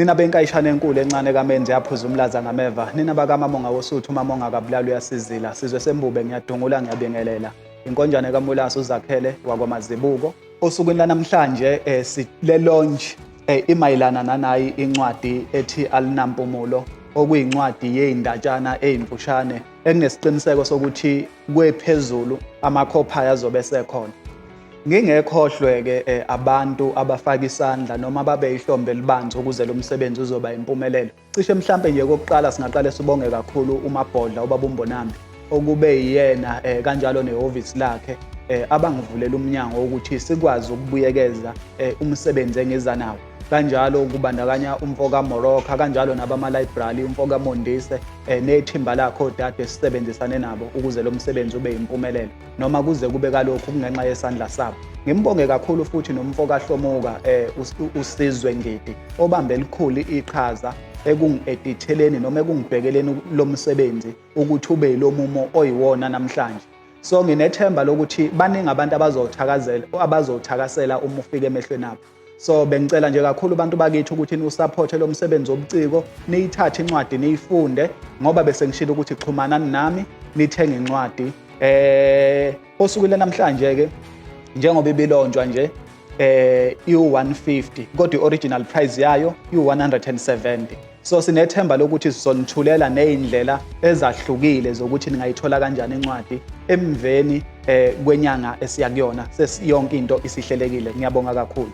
Nina benkayishane enkulu encane kaMenzi yaphuza umlaza ngameva. Nina bakaMamonga wosuthu uMamonga kabulala uyasizila. Sizwe sembube ngiyadungula ngiyabingelela. Inkonjane kaMulaso uZakhele wakwaMazibuko. Osukwini lanamhlanje sile launch imayilana nanayi incwadi ethi Alinampumulo, okuyincwadi yey'ndatshana ey'mfushane ekunesiqiniseko sokuthi kwephezulu amakhophayi azobe esekhona. Ngingekhohlwe-ke abantu abafaka isandla noma babe ihlombe elibanzi ukuze lo msebenzi uzoba impumelelo. Cishe mhlampe nje kokuqala singaqale sibonge kakhulu uMabhodla ubaba uMbonambi okube yiyena kanjalo nehhovisi lakhe abangivulela umnyango wokuthi sikwazi ukubuyekeza umsebenzi engiza nawo. Kanjalo kubandakanya umfoka Moroka, kanjalo nabama-library, umfoka Mondise nethimba lakho odade sisebenzisane nabo ukuze lo msebenzi ube impumelelo noma kuze kube kalokhu kungenxa yesandla sabo. Ngimbonge kakhulu futhi nomfoka Hlomuka uSizwe Ngidi obambe elikhulu iqhaza ekungi-editheleni noma ekungibhekeleni lo msebenzi ukuthi ube yilo mumo oyiwona namhlanje. So nginethemba lokuthi baningi abantu abazothakasela uma ufika emehlweni abo. So bengicela nje kakhulu abantu bakithi ukuthi niwusapothe lo msebenzi wobuciko, niyithathe incwadi niyifunde ngoba bese ngishilo ukuthi xhumanani nami nithenge incwadi. Osukwini namhlanje-ke njengoba ibilonjwa nje i-150 kodwa i-original price yayo i-170. So sinethemba lokuthi sizonithulela nezindlela ezahlukile zokuthi ningayithola kanjani incwadi emveni kwenyanga esiya kuyona. Sesiyonke into isihlelekile. Ngiyabonga kakhulu.